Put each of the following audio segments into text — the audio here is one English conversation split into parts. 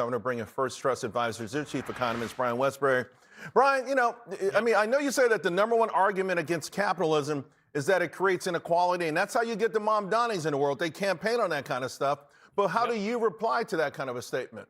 I'm going to bring in First Trust Advisors, their chief economist, Brian Wesbury. Brian, I know you say that the number one argument against capitalism is that it creates inequality, and that's how you get the Mom Donnies in the world. They campaign on that kind of stuff. But how do you reply to that kind of a statement?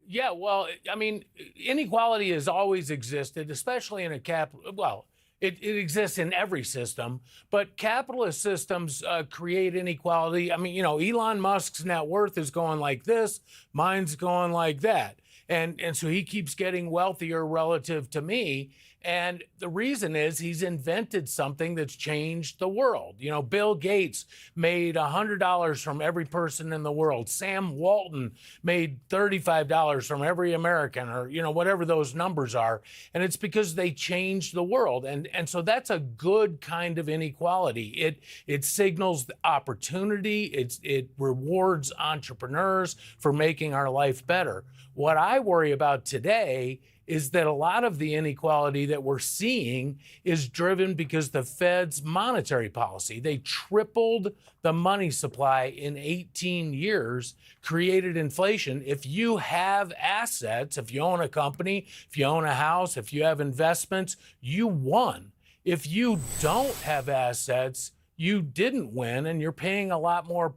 Yeah, well, I mean, inequality has always existed, especially in it exists in every system, but capitalist systems create inequality. I mean, Elon Musk's net worth is going like this, mine's going like that. And so he keeps getting wealthier relative to me. And the reason is he's invented something that's changed the world. Bill Gates made $100 from every person in the world. Sam Walton made $35 from every American, or, whatever those numbers are. And it's because they changed the world. And so that's a good kind of inequality. It signals the opportunity. It rewards entrepreneurs for making our life better. What I worry about today is that a lot of the inequality that we're seeing is driven because the Fed's monetary policy. They tripled the money supply in 18 years, created inflation. If you have assets, if you own a company, if you own a house, if you have investments, you won. If you don't have assets, you didn't win, and you're paying a lot more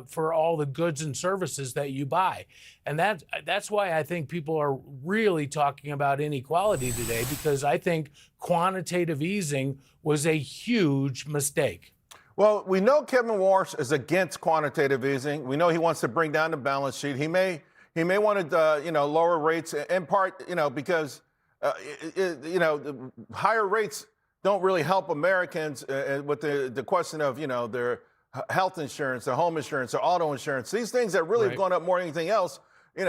for all the goods and services that you buy. And that's why I think people are really talking about inequality today, because I think quantitative easing was a huge mistake. Well, we know Kevin Warsh is against quantitative easing. We know he wants to bring down the balance sheet. He may want to lower rates in part because the higher rates don't really help Americans with the question of, their health insurance, their home insurance, their auto insurance. These things that really have gone up more than anything else. I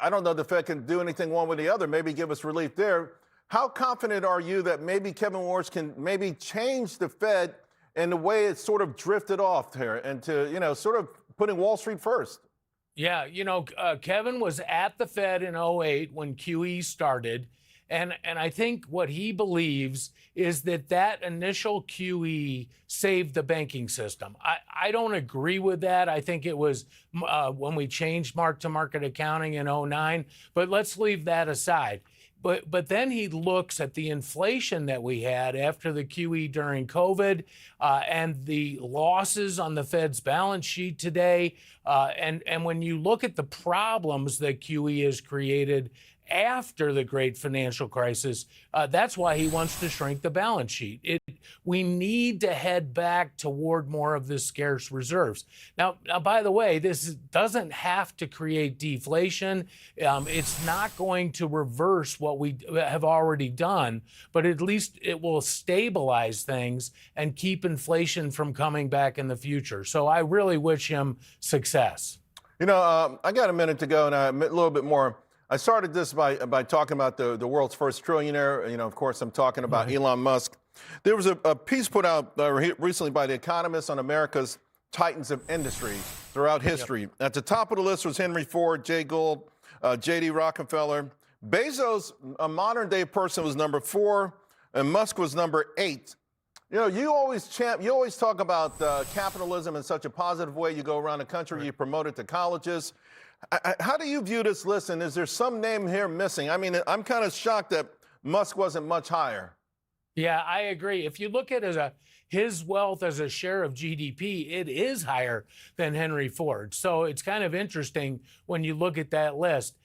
don't know if the Fed can do anything one way or the other, maybe give us relief there. How confident are you that maybe Kevin Warsh can maybe change the Fed in the way it's sort of drifted off here and to, sort of putting Wall Street first? Yeah, Kevin was at the Fed in '08 when QE started. And I think what he believes is that initial QE saved the banking system. I don't agree with that. I think it was when we changed mark-to-market accounting in '09, but let's leave that aside. But then he looks at the inflation that we had after the QE during COVID and the losses on the Fed's balance sheet today. And when you look at the problems that QE has created after the great financial crisis, that's why he wants to shrink the balance sheet. We need to head back toward more of the scarce reserves. Now, by the way, this doesn't have to create deflation. It's not going to reverse what we have already done, but at least it will stabilize things and keep inflation from coming back in the future. So I really wish him success. I got a minute to go, and a little bit more. I started this by talking about the world's first trillionaire. Of course, I'm talking about Elon Musk. There was a piece put out recently by the Economist on America's titans of industry throughout history. At the top of the list was Henry Ford, Jay Gould, J.D. Rockefeller. Bezos, a modern-day person, was number 4, and Musk was number 8. You always talk about capitalism in such a positive way. You go around the country, you promote it to colleges. How do you view this list, and is there some name here missing? I mean, I'm kind of shocked that Musk wasn't much higher. Yeah, I agree. If you look at his wealth as a share of GDP, it is higher than Henry Ford. So it's kind of interesting when you look at that list.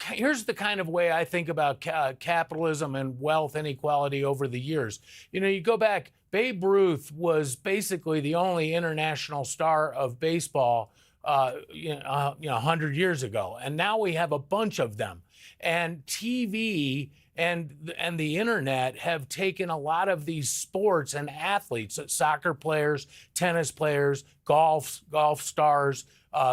Here's the kind of way I think about capitalism and wealth inequality over the years. You go back, Babe Ruth was basically the only international star of baseball 100 years ago. And now we have a bunch of them. And TV and the internet have taken a lot of these sports and athletes, soccer players, tennis players, golf stars,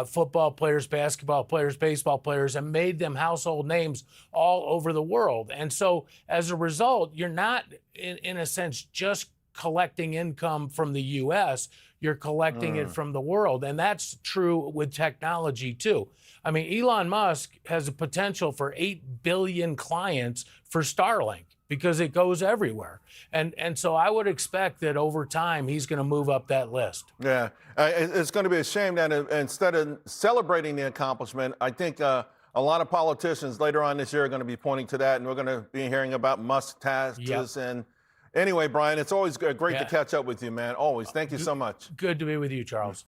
football players, basketball players, baseball players, and made them household names all over the world. And so as a result, you're not, in a sense, just collecting income from the U.S., you're collecting it from the world. And that's true with technology, too. I mean, Elon Musk has a potential for 8 billion clients for Starlink because it goes everywhere. And so I would expect that over time he's going to move up that list. Yeah, it's going to be a shame that instead of celebrating the accomplishment, I think a lot of politicians later on this year are going to be pointing to that, and we're going to be hearing about Musk taxes. And anyway, Brian, it's always great to catch up with you, man. Always. Thank you so much. Good to be with you, Charles.